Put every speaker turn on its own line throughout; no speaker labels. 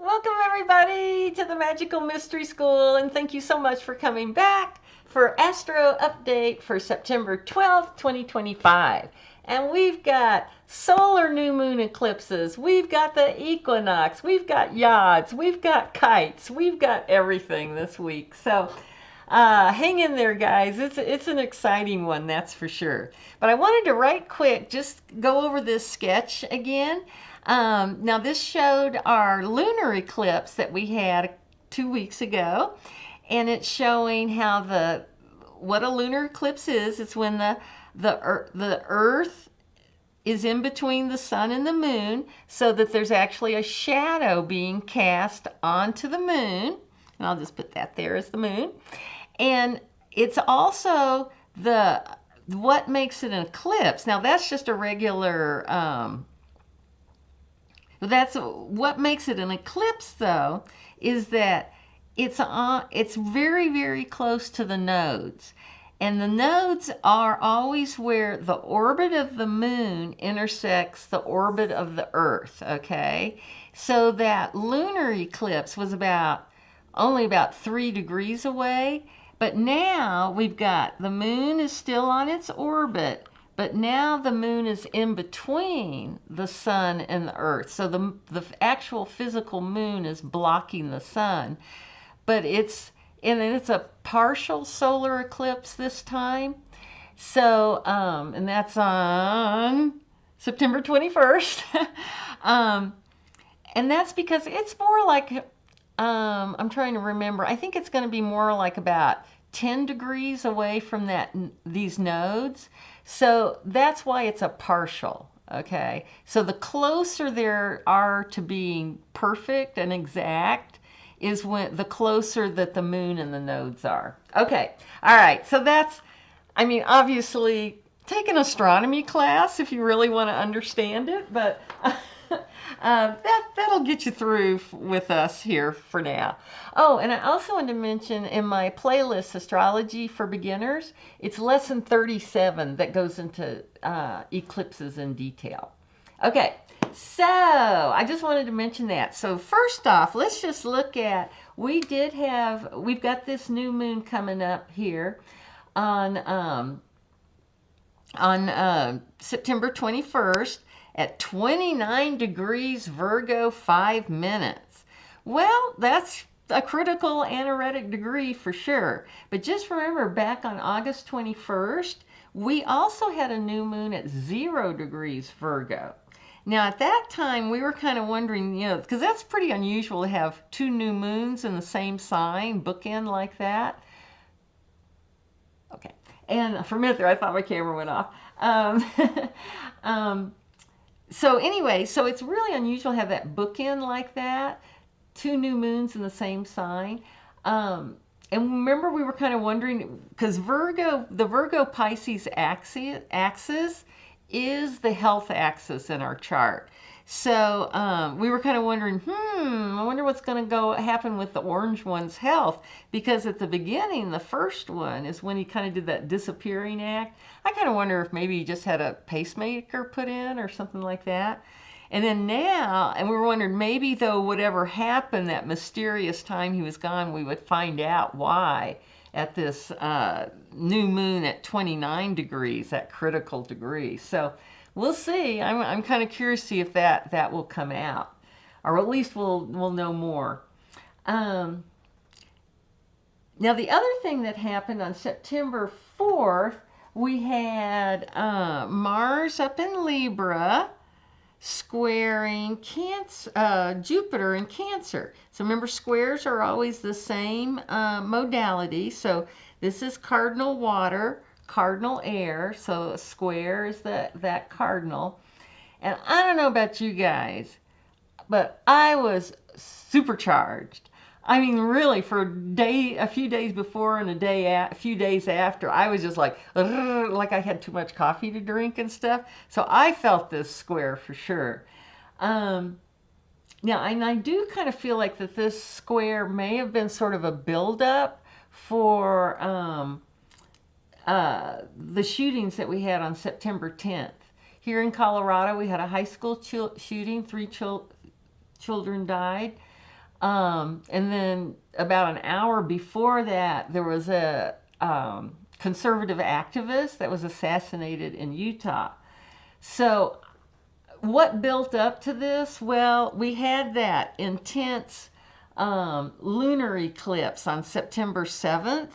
Welcome everybody to the Magical Mystery School, and thank you so much for coming back for Astro Update for September 12th, 2025. And we've got solar new moon eclipses, we've got the equinox, we've got yods, we've got kites, we've got everything this week. So hang in there, guys. It's an exciting one, that's for sure. But I wanted to right quick just go over this sketch again. Now this showed our lunar eclipse that we had 2 weeks ago, and it's showing how what a lunar eclipse is. It's when the Earth is in between the sun and the moon, so that there's actually a shadow being cast onto the moon. And I'll just put that there as the moon. And it's also what makes it an eclipse. Now that's just a regular. That's what makes it an eclipse, though, is that it's very, very close to the nodes. And the nodes are always where the orbit of the moon intersects the orbit of the Earth, okay? So that lunar eclipse was only about 3 degrees away. But now we've got the moon is still on its orbit, but now the moon is in between the sun and the Earth. So the actual physical moon is blocking the sun. But it's a partial solar eclipse this time. So, and that's on September 21st. And that's because it's more like, I'm trying to remember, I think it's going to be more like about 10 degrees away from these nodes. So that's why it's a partial, okay? So the closer there are to being perfect and exact is the closer that the moon and the nodes are. Okay, all right, so obviously take an astronomy class if you really want to understand it, but that'll get you through with us here for now. Oh, and I also wanted to mention in my playlist, Astrology for Beginners, it's lesson 37 that goes into eclipses in detail. Okay, so I just wanted to mention that. So first off, let's just look at, we've got this new moon coming up here on September 21st. At 29 degrees Virgo, 5 minutes. Well, that's a critical anaretic degree for sure. But just remember, back on August 21st, we also had a new moon at 0 degrees Virgo. Now, at that time, we were kind of wondering, because that's pretty unusual to have 2 new moons in the same sign, bookend like that. Okay. And for a minute there, I thought my camera went off. So anyway, so it's really unusual to have that bookend like that, 2 new moons in the same sign. And remember, we were kind of wondering, because the Virgo Pisces axis is the health axis in our chart. So we were kind of wondering, I wonder what's going to happen with the orange one's health, because at the beginning, the first one is when he kind of did that disappearing act. I kind of wonder if maybe he just had a pacemaker put in or something like that. And then now, and we were wondering maybe though whatever happened that mysterious time he was gone, we would find out why at this new moon at 29 degrees, that critical degree. So we'll see. I'm kind of curious to see if that will come out, or at least we'll know more. Now the other thing that happened on September 4th, we had Mars up in Libra squaring Jupiter in Cancer. So remember, squares are always the same modality. So this is cardinal water, cardinal air. So a square is that cardinal. And I don't know about you guys, but I was supercharged. I mean, really, for a few days before and a few days after, I was just like I had too much coffee to drink and stuff. So I felt this square for sure. Now, and I do kind of feel like that this square may have been sort of a buildup for the shootings that we had on September 10th. Here in Colorado, we had a high school shooting. 3 children died. And then about an hour before that, there was a conservative activist that was assassinated in Utah. So what built up to this? Well, we had that intense lunar eclipse on September 7th.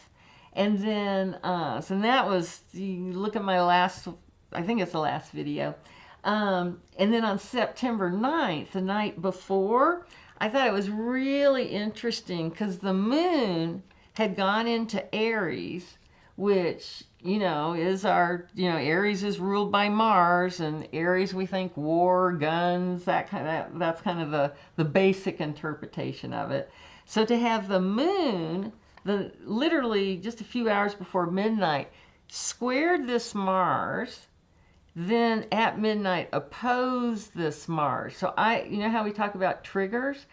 And then, so that was, you look at my last, I think it's the last video. And then on September 9th, the night before, I thought it was really interesting because the moon had gone into Aries, which, is our, Aries is ruled by Mars, and Aries, we think war, guns, that's kind of the basic interpretation of it. So to have the moon, literally just a few hours before midnight, squared this Mars, then at midnight opposed this Mars. So how we talk about triggers?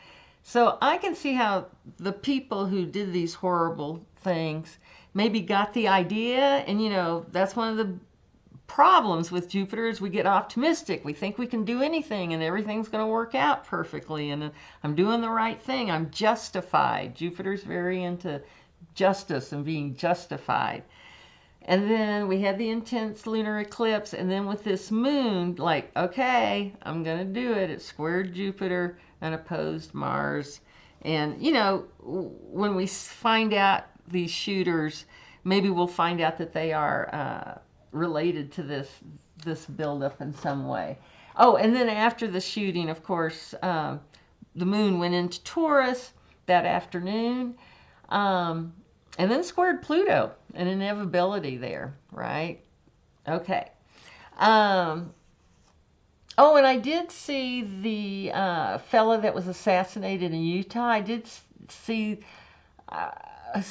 So I can see how the people who did these horrible things maybe got the idea, and that's one of the problems with Jupiter is we get optimistic. We think we can do anything and everything's going to work out perfectly, and I'm doing the right thing. I'm justified. Jupiter's very into justice and being justified. And then we had the intense lunar eclipse, and then with this moon, like, okay, I'm going to do it. It squared Jupiter and opposed Mars. And, when we find out these shooters, maybe we'll find out that they are related to this buildup in some way. Oh, and then after the shooting, of course, the moon went into Taurus that afternoon. And then squared Pluto, an inevitability there, right? Okay. Oh, and I did see the fella that was assassinated in Utah. I did see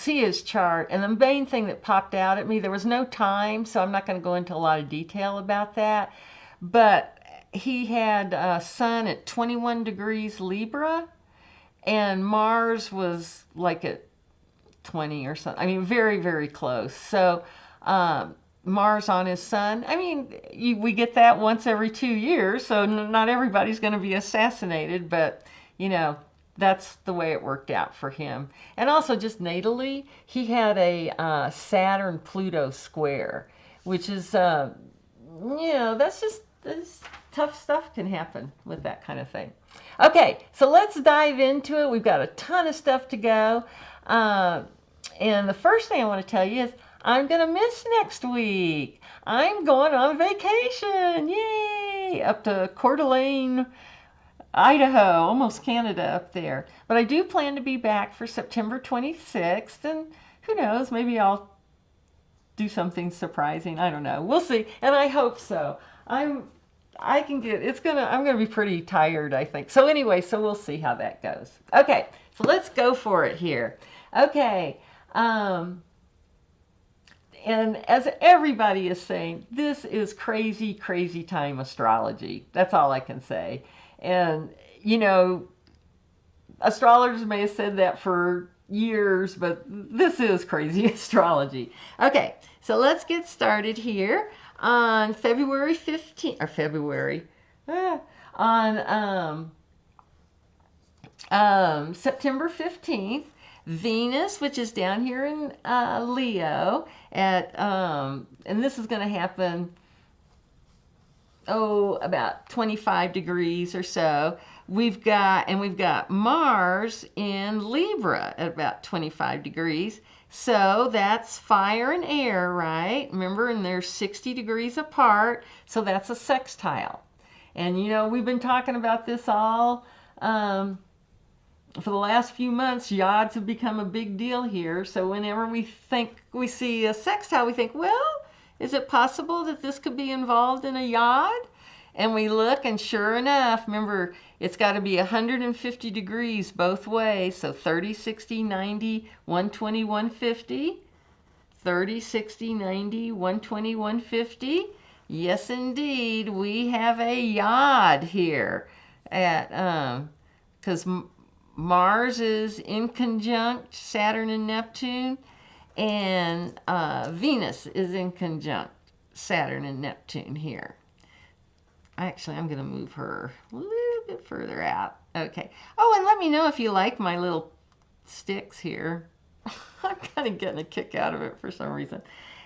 his chart, and the main thing that popped out at me, there was no time, so I'm not going to go into a lot of detail about that, but he had a sun at 21 degrees Libra, and Mars was like at 20 or something. I mean, very, very close. So Mars on his sun. I mean, we get that once every 2 years, so not everybody's going to be assassinated, but, that's the way it worked out for him. And also just natally, he had a Saturn-Pluto square, which is, that's tough stuff can happen with that kind of thing. Okay, so let's dive into it. We've got a ton of stuff to go. And the first thing I want to tell you is I'm going to miss next week. I'm going on vacation. Yay! Up to Coeur d'Alene, Idaho, almost Canada up there. But I do plan to be back for September 26th. And who knows, maybe I'll do something surprising. I don't know. We'll see. And I hope so. I'm going to be pretty tired, I think. So anyway, so we'll see how that goes. Okay, so let's go for it here. Okay. And as everybody is saying, this is crazy, crazy time astrology. That's all I can say. And, astrologers may have said that for years, but this is crazy astrology. Okay, so let's get started here on February 15th, or September 15th. Venus, which is down here in Leo, and this is going to happen, about 25 degrees or so. We've got Mars in Libra at about 25 degrees. So that's fire and air, right? Remember, and they're 60 degrees apart. So that's a sextile. And, we've been talking about this all for the last few months. Yods have become a big deal here. So whenever we think we see a sextile, we think, well, is it possible that this could be involved in a yod? And we look, and sure enough, remember, it's got to be 150 degrees both ways. So 30, 60, 90, 120, 150. 30, 60, 90, 120, 150. Yes, indeed, we have a yod here at, because Mars is in conjunct Saturn and Neptune, and Venus is in conjunct Saturn and Neptune here. Actually, I'm going to move her a little bit further out. Okay. Oh, and let me know if you like my little sticks here. I'm kind of getting a kick out of it for some reason.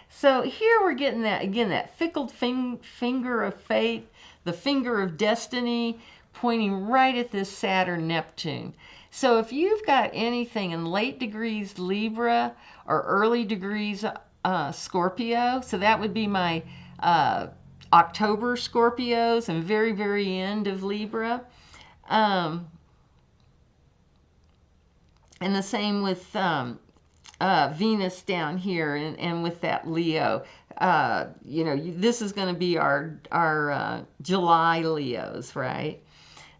So here we're getting that, again, that fickle finger of fate, the finger of destiny, pointing right at this Saturn Neptune. So if you've got anything in late degrees Libra or early degrees Scorpio, so that would be my October Scorpios and very, very end of Libra. And the same with Venus down here, and with that Leo. You know, this is going to be our July Leos, right?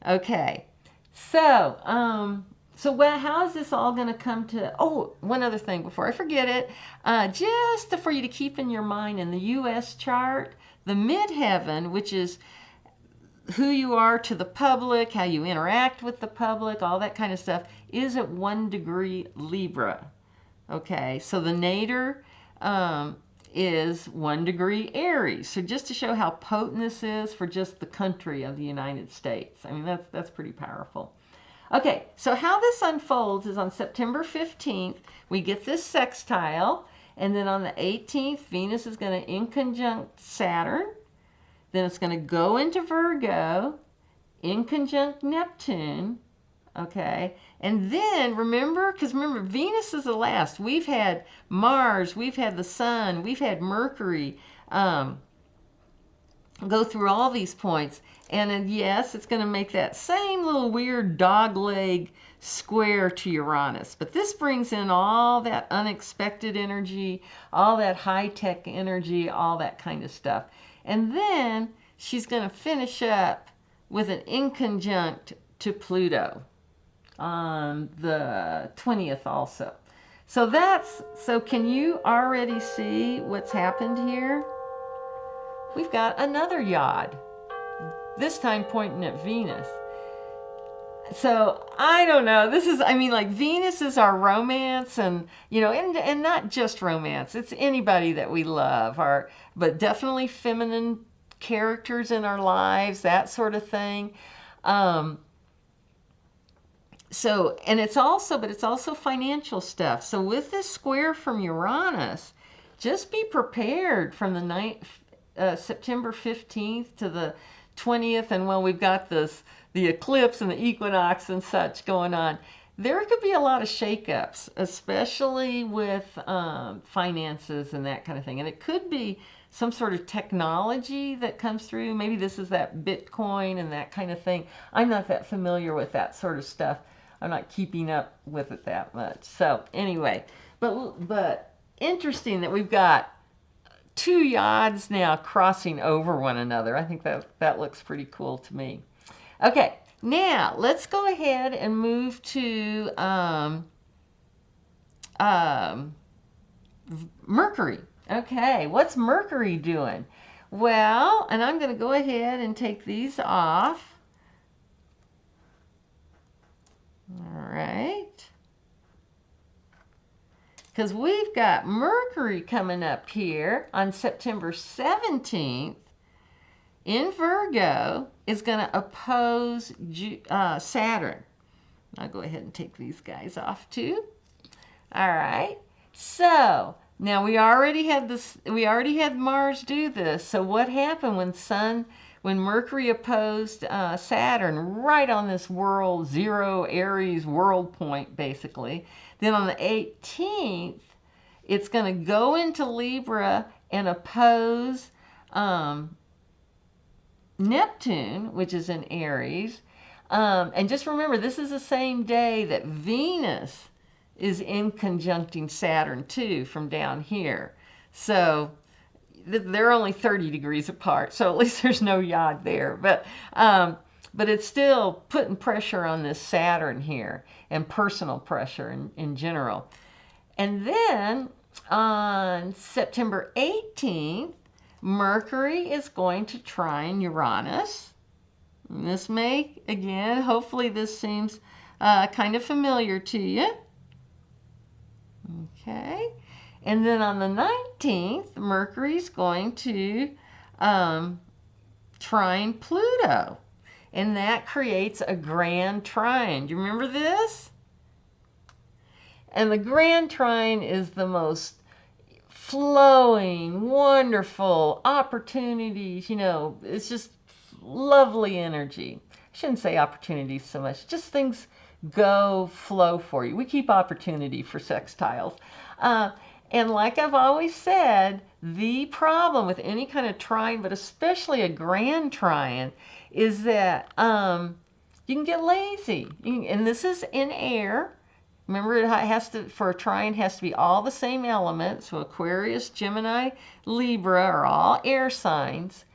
Okay. So, how is this all going to come to? Oh, one other thing before I forget it, just for you to keep in your mind, in the U.S. chart, the midheaven, which is who you are to the public, how you interact with the public, all that kind of stuff, is at 1 degree Libra. Okay, so the nadir is 1 degree Aries. So just to show how potent this is for just the country of the United States. I mean, that's pretty powerful. Okay, so how this unfolds is on September 15th, we get this sextile, and then on the 18th, Venus is going to inconjunct Saturn. Then it's going to go into Virgo, inconjunct Neptune, okay? And then, remember, because remember, Venus is the last. We've had Mars, we've had the Sun, we've had Mercury go through all these points. And then, yes, it's going to make that same little weird dogleg square to Uranus. But this brings in all that unexpected energy, all that high-tech energy, all that kind of stuff. And then she's going to finish up with an inconjunct to Pluto on the 20th also. So can you already see what's happened here? We've got another Yod, this time pointing at Venus. So I don't know. This is, I mean, like, Venus is our romance, and you know, and not just romance. It's anybody that we love, but definitely feminine characters in our lives, that sort of thing. So, and it's also financial stuff. So with this square from Uranus, just be prepared from the September 15th to the 20th, and when we've got the eclipse and the equinox and such going on, there could be a lot of shakeups, especially with finances and that kind of thing. And it could be some sort of technology that comes through. Maybe this is that Bitcoin and that kind of thing. I'm not that familiar with that sort of stuff. I'm not keeping up with it that much. So anyway, but interesting that we've got 2 Yods now crossing over one another. I think that looks pretty cool to me. Okay, now let's go ahead and move to Mercury. Okay, what's Mercury doing? Well, and I'm going to go ahead and take these off. All right. Because we've got Mercury coming up here on September 17th in Virgo, is going to oppose Saturn. I'll go ahead and take these guys off too. All right. So now we already had Mars do this. So what happened when Mercury opposed Saturn right on this world, 0 Aries world point, basically? Then on the 18th, it's going to go into Libra and oppose Neptune, which is in Aries. And just remember, this is the same day that Venus is inconjuncting Saturn too, from down here. So they're only 30 degrees apart, so at least there's no Yod there. But it's still putting pressure on this Saturn here, and personal pressure in general. And then on September 18th, Mercury is going to trine Uranus. And this may, again, hopefully this seems kind of familiar to you. Okay. And then on the 19th, Mercury's going to trine Pluto. and that creates a grand trine. Do you remember this? And the grand trine is the most flowing, wonderful opportunities. You know, it's just lovely energy. I shouldn't say opportunities so much, just things flow for you. We keep opportunity for sextiles. And like I've always said, the problem with any kind of trine, but especially a grand trine, is that you can get lazy. And this is in air. Remember, it has to, for a trine, has to be all the same elements. So Aquarius, Gemini, Libra are all air signs.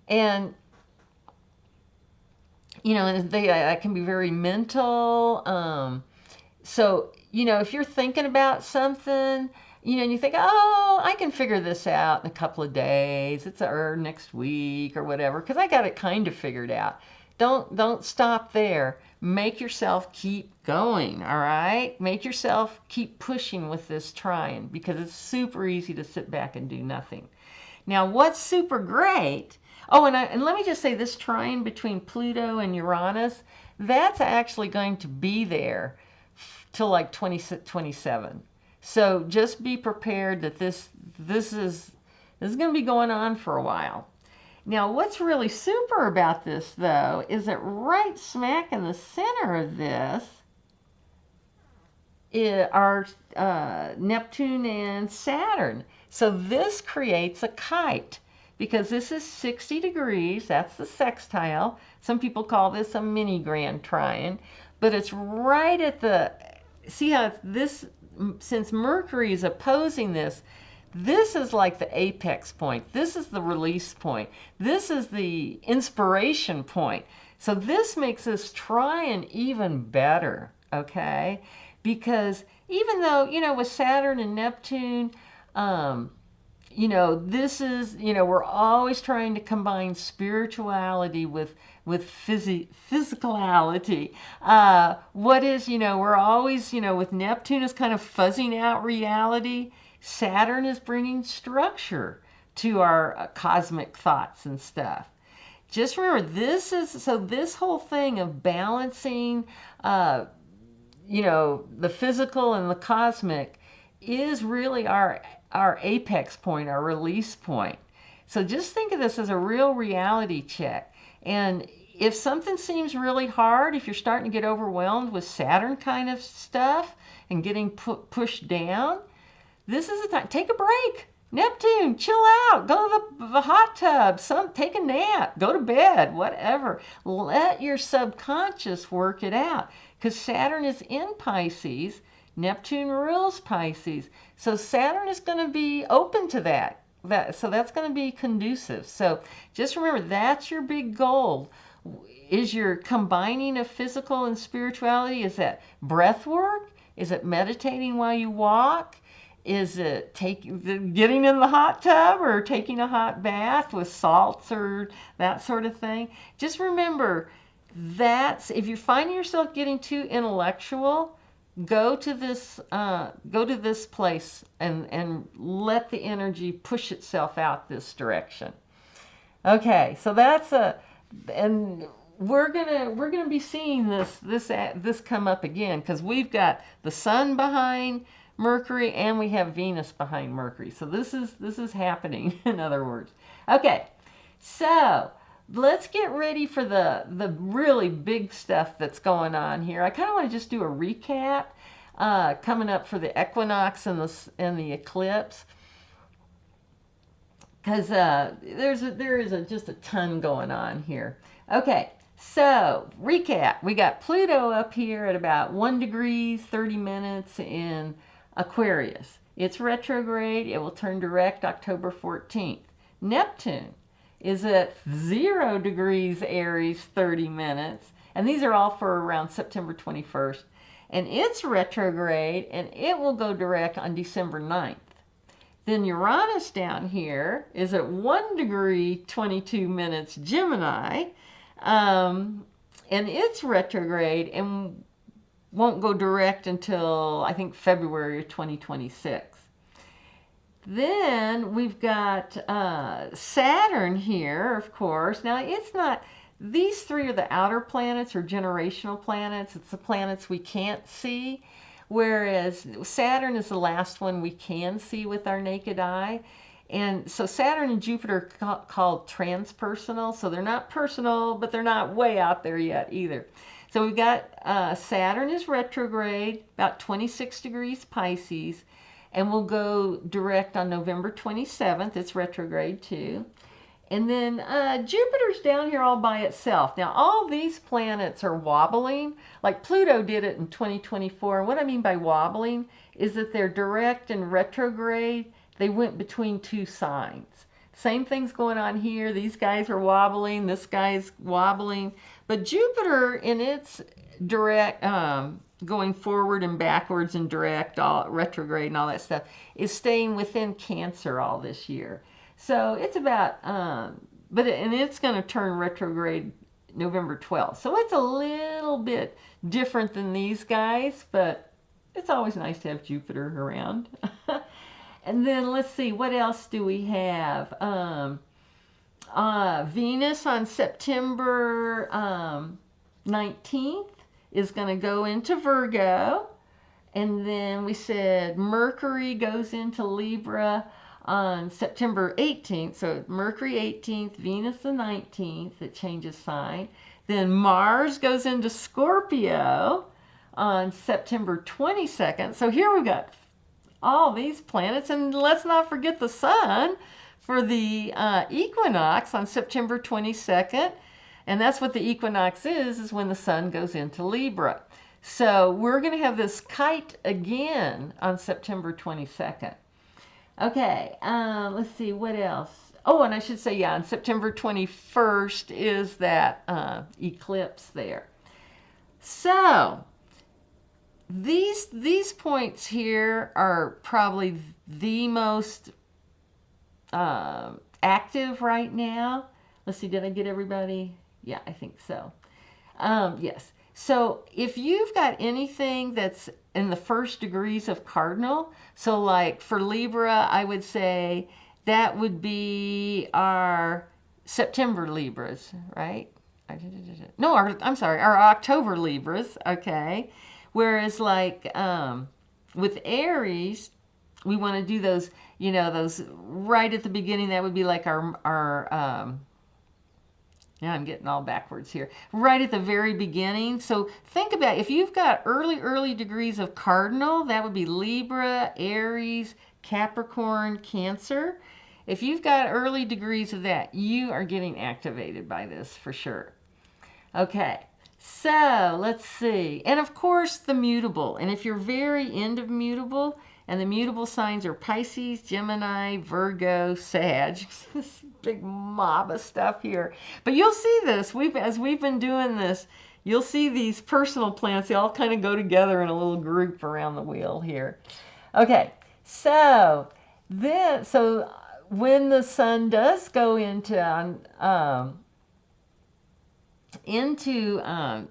And, you know, and that can be very mental. So, you know, if you're thinking about something, you know, and you think, oh, I can figure this out in a couple of days. It's or next week or whatever, because I got it kind of figured out. Don't stop there. Make yourself keep going, all right? Make yourself keep pushing with this trine, because it's super easy to sit back and do nothing. Now, what's super great, oh, and let me just say, this trine between Pluto and Uranus, that's actually going to be there till like 2027. So just be prepared that this is going to be going on for a while. Now, what's really super about this, though, is that right smack in the center of this are Neptune and Saturn. So this creates a kite, because this is 60 degrees. That's the sextile. Some people call this a mini grand trine, but it's right at the, see how it's this, since Mercury is opposing this, this is like the apex point. This is the release point. This is the inspiration point. So this makes this trine even better, okay? Because even though, you know, with Saturn and Neptune, you know, this is, you know, we're always trying to combine spirituality with physicality. What is, you know, we're always, you know, with Neptune is kind of fuzzing out reality. Saturn is bringing structure to our cosmic thoughts and stuff. Just remember, this is, so this whole thing of balancing, you know, the physical and the cosmic is really our apex point, our release point. So just think of this as a real reality check. And if something seems really hard, if you're starting to get overwhelmed with Saturn kind of stuff and getting pushed down, this is the time. Take a break. Neptune, chill out. Go to the hot tub. Take a nap. Go to bed. Whatever. Let your subconscious work it out. Because Saturn is in Pisces. Neptune rules Pisces. So Saturn is going to be open to that. So that's going to be conducive. So just remember, that's your big goal. Is you're combining of physical and spirituality? Is that breath work? Is it meditating while you walk? Is it getting in the hot tub or taking a hot bath with salts or that sort of thing? Just remember, that's, if you're finding yourself getting too intellectual, go to this place and let the energy push itself out this direction. Okay, so that's and we're gonna be seeing this come up again, because we've got the sun behind Mercury and we have Venus behind Mercury. So this is happening, in other words. Okay, so let's get ready for the really big stuff that's going on here. I kind of want to just do a recap coming up for the equinox and the eclipse, because there is just a ton going on here. Okay, so recap. We got Pluto up here at about 1 degree 30 minutes in Aquarius. It's retrograde. It will turn direct October 14th. Neptune is at 0 degrees Aries 30 minutes, and these are all for around September 21st, and it's retrograde, and it will go direct on December 9th. Then Uranus down here is at 1 degree 22 minutes Gemini, and it's retrograde and won't go direct until, I think, February of 2026. Then we've got Saturn here, of course. Now, it's not, these three are the outer planets or generational planets. It's the planets we can't see, whereas Saturn is the last one we can see with our naked eye. And so Saturn and Jupiter are called transpersonal. So they're not personal, but they're not way out there yet either. So we've got Saturn is retrograde, about 26 degrees Pisces, and will go direct on November 27th. It's retrograde too. And then Jupiter's down here all by itself. Now, all these planets are wobbling, like Pluto did it in 2024. And what I mean by wobbling is that they're direct and retrograde. They went between two signs. Same thing's going on here. These guys are wobbling. This guy's wobbling. But Jupiter, in its direct, going forward and backwards and direct, all retrograde and all that stuff, is staying within Cancer all this year. So it's about, and it's going to turn retrograde November 12th. So it's a little bit different than these guys, but it's always nice to have Jupiter around. And then let's see, what else do we have? Venus on September 19th is going to go into Virgo. And then we said Mercury goes into Libra on September 18th. So Mercury 18th, Venus the 19th, it changes sign. Then Mars goes into Scorpio on September 22nd. So here we've got all these planets, and let's not forget the sun for the equinox on September 22nd. And that's what the equinox is when the sun goes into Libra. So we're going to have this kite again on September 22nd. Okay, let's see, what else? Oh, and I should say, yeah, on September 21st is that eclipse there. So these points here are probably the most active right now. Let's see, did I get everybody? Yeah, I think so. Yes. So if you've got anything that's in the first degrees of cardinal, so like for Libra, I would say that would be our September Libras, right? No, I'm sorry, our October Libras, okay? Whereas like with Aries, we want to do those, you know, those right at the beginning. That would be like our yeah, I'm getting all backwards here. Right at the very beginning. So think about if you've got early degrees of cardinal, that would be Libra, Aries, Capricorn, Cancer. If you've got early degrees of that, you are getting activated by this for sure. Okay, so let's see. And of course, the mutable. And if you're very into mutable, and the mutable signs are Pisces, Gemini, Virgo, Sag. This big mob of stuff here. But you'll see this. As we've been doing this, you'll see these personal planets. They all kind of go together in a little group around the wheel here. Okay, so when the sun does go into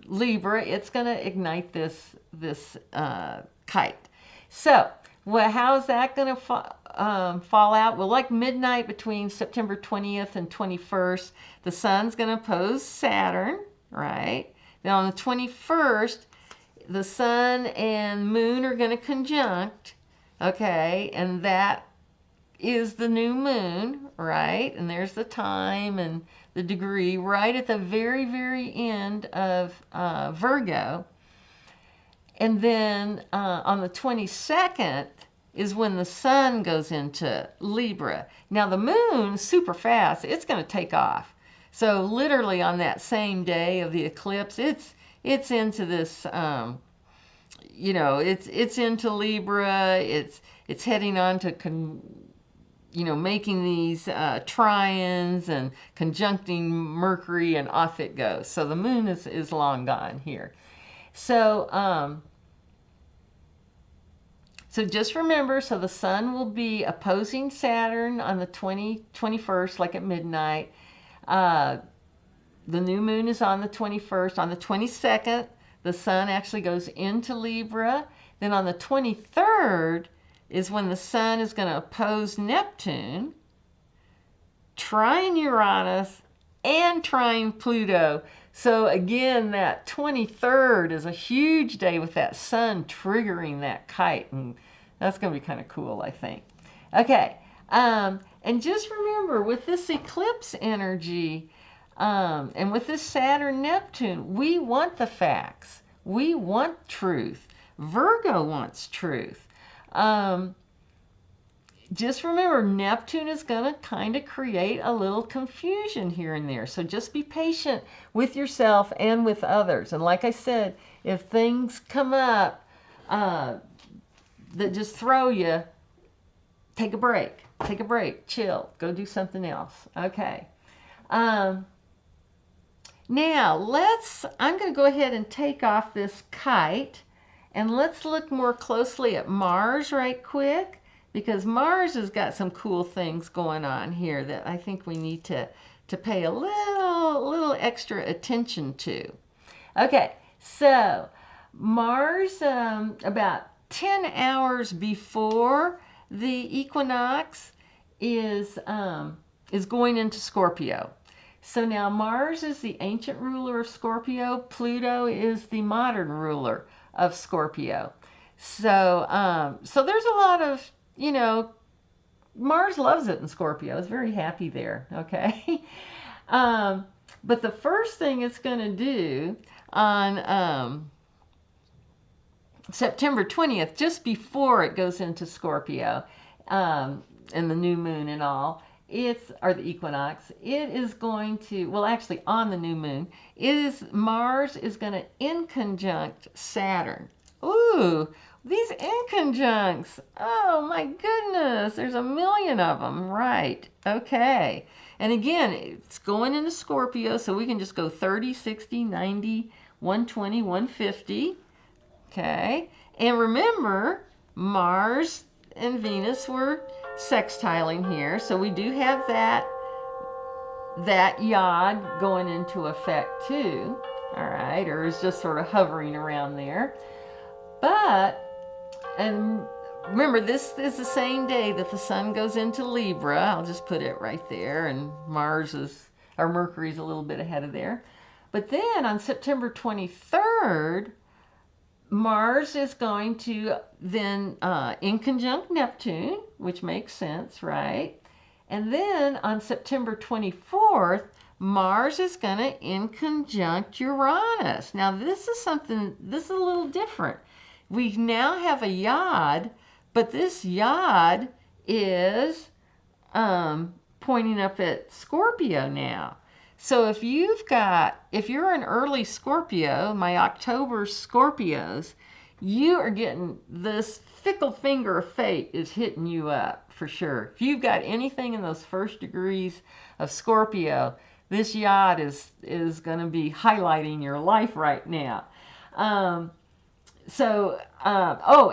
Libra, it's going to ignite this kite. So well, how's that going to fall out? Well, like midnight between September 20th and 21st, the sun's going to oppose Saturn, right? Then on the 21st, the sun and moon are going to conjunct, okay? And that is the new moon, right? And there's the time and the degree right at the very, very end of Virgo. And then on the 22nd is when the sun goes into Libra. Now the moon, super fast, it's going to take off. So literally on that same day of the eclipse, it's into this, you know, it's into Libra. It's heading on to, you know, making these trions and conjuncting Mercury, and off it goes. So the moon is long gone here. So, so just remember, so the sun will be opposing Saturn on the 21st, like at midnight. The new moon is on the 21st. On the 22nd, the sun actually goes into Libra. Then on the 23rd is when the sun is going to oppose Neptune, trine Uranus, and trine Pluto. So again, that 23rd is a huge day with that sun triggering that kite, and that's going to be kind of cool, I think. Okay, and just remember, with this eclipse energy, and with this Saturn-Neptune, we want the facts. We want truth. Virgo wants truth. Just remember, Neptune is going to kind of create a little confusion here and there. So just be patient with yourself and with others. And like I said, if things come up that just throw you, take a break. Take a break. Chill. Go do something else. Okay. Now, I'm going to go ahead and take off this kite. And let's look more closely at Mars right quick, because Mars has got some cool things going on here that I think we need to pay a little extra attention to. Okay, so Mars, about 10 hours before the equinox, is going into Scorpio. So now Mars is the ancient ruler of Scorpio. Pluto is the modern ruler of Scorpio. So, so there's a lot of, you know, Mars loves it in Scorpio. It's very happy there, okay? But the first thing it's going to do on September 20th, just before it goes into Scorpio, and the new moon and all, or the equinox, it is going to, well, actually on the new moon, Mars is going to inconjunct Saturn. Ooh, these inconjuncts, oh my goodness, there's a million of them, right? Okay, and again, it's going into Scorpio, so we can just go 30, 60, 90, 120, 150, okay? And remember, Mars and Venus were sextiling here, so we do have that Yod going into effect too, all right, or is just sort of hovering around there. But, and remember, this is the same day that the sun goes into Libra. I'll just put it right there, and Mercury's a little bit ahead of there. But then on September 23rd, Mars is going to then inconjunct Neptune, which makes sense, right? And then on September 24th, Mars is going to inconjunct Uranus. Now this is a little different. We now have a Yod, but this Yod is pointing up at Scorpio now. So if you're an early Scorpio, my October Scorpios, you are getting this fickle finger of fate is hitting you up for sure. If you've got anything in those first degrees of Scorpio, this Yod is going to be highlighting your life right now. Oh,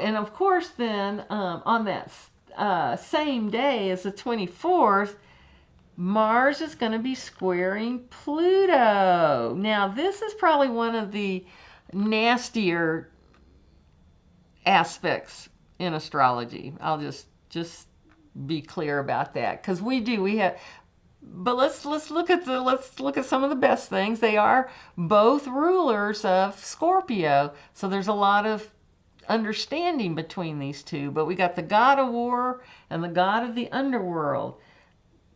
and of course then on that same day as the 24th, Mars is going to be squaring Pluto. Now, this is probably one of the nastier aspects in astrology. I'll just be clear about that, because but let's look at some of the best things. They are both rulers of Scorpio, so there's a lot of understanding between these two. But we got the god of war and the god of the underworld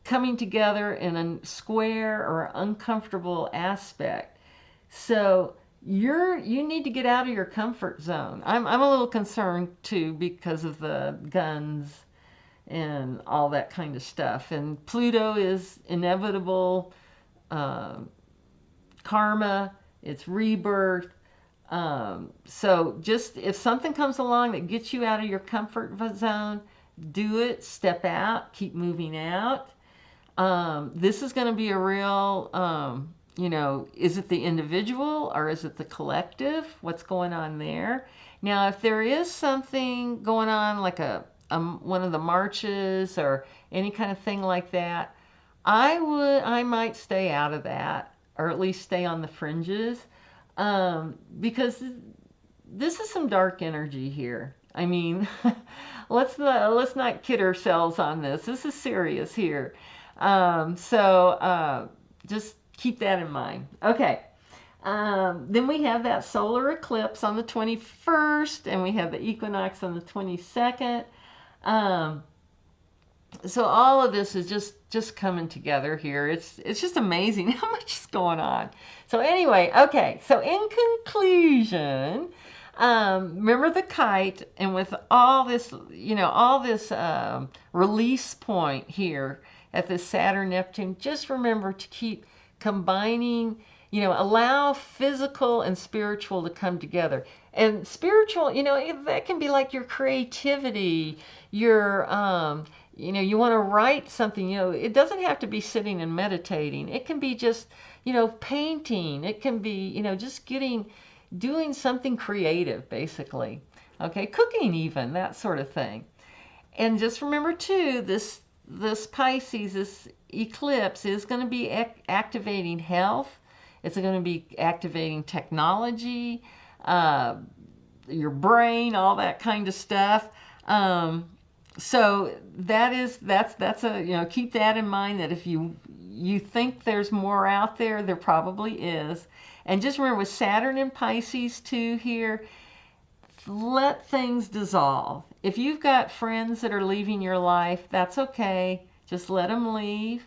coming together in a square or uncomfortable aspect. So you need to get out of your comfort zone. I'm a little concerned too, because of the guns and all that kind of stuff. And Pluto is inevitable karma, it's rebirth. So just if something comes along that gets you out of your comfort zone, do it, step out, keep moving out. This is going to be a real, is it the individual or is it the collective? What's going on there? Now, if there is something going on, like one of the marches or any kind of thing like that, I might stay out of that, or at least stay on the fringes, because this is some dark energy here. I mean, let's not kid ourselves on this. This is serious here. Just keep that in mind. Okay. Then we have that solar eclipse on the 21st, and we have the equinox on the 22nd. So all of this is just coming together here. It's just amazing how much is going on. So anyway, okay. So in conclusion, remember the kite, and with all this, all this release point here at this Saturn Neptune, just remember to keep combining. Allow physical and spiritual to come together. And spiritual, that can be like your creativity, your you want to write something, it doesn't have to be sitting and meditating. It can be just, painting. It can be, just doing something creative, basically. Okay, cooking even, that sort of thing. And just remember, too, this Pisces, this eclipse is going to be activating health. It's going to be activating technology, your brain, all that kind of stuff. So that's a, keep that in mind, that if you think there's more out there, there probably is. And just remember, with Saturn and Pisces too here, let things dissolve. If you've got friends that are leaving your life, that's okay. Just let them leave.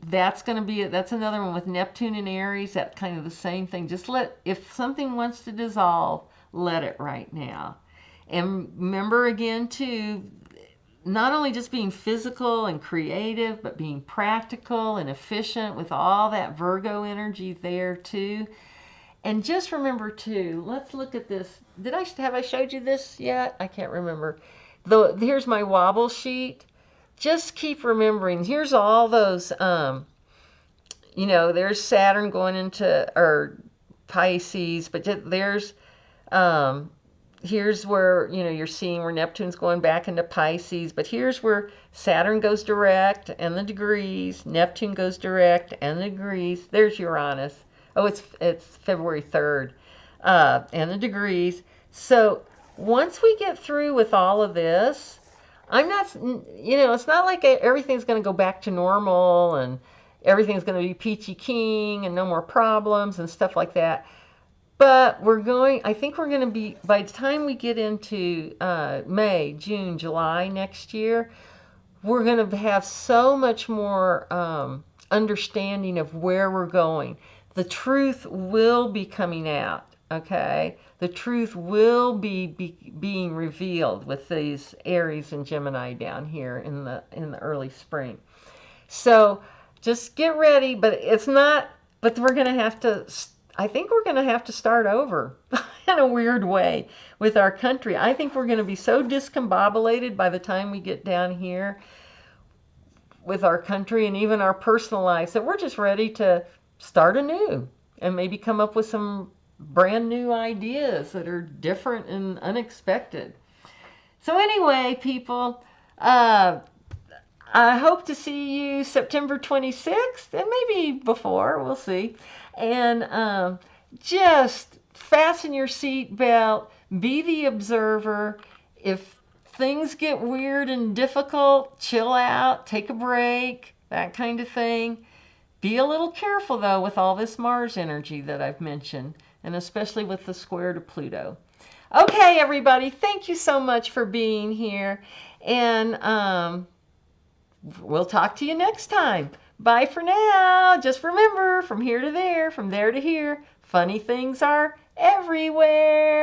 That's another one with Neptune and Aries. That's kind of the same thing. Just if something wants to dissolve, let it right now. And remember again too, not only just being physical and creative, but being practical and efficient with all that Virgo energy there too. And just remember too, let's look at this. Have I showed you this yet? I can't remember. Here's my wobble sheet. Just keep remembering, here's all those, there's Saturn going into, Pisces, but there's, here's where, you're seeing where Neptune's going back into Pisces, but here's where Saturn goes direct and the degrees, Neptune goes direct and the degrees. There's Uranus. Oh, it's February 3rd, and the degrees. So once we get through with all of this, it's not like everything's going to go back to normal and everything's going to be peachy keen and no more problems and stuff like that. But I think we're going to be, by the time we get into May, June, July next year, we're going to have so much more understanding of where we're going. The truth will be coming out, okay? The truth will be being revealed with these Aries and Gemini down here in the early spring. So just get ready, but we're going to have to, I think we're going to have to start over in a weird way with our country. I think we're going to be so discombobulated by the time we get down here with our country and even our personal lives that we're just ready to start anew and maybe come up with some brand new ideas that are different and unexpected. So anyway, people, I hope to see you September 26th and maybe before, we'll see. And just fasten your seatbelt, be the observer. If things get weird and difficult, chill out, take a break, that kind of thing. Be a little careful, though, with all this Mars energy that I've mentioned, and especially with the square to Pluto. Okay, everybody, thank you so much for being here, and we'll talk to you next time. Bye for now. Just remember, from here to there, from there to here, funny things are everywhere.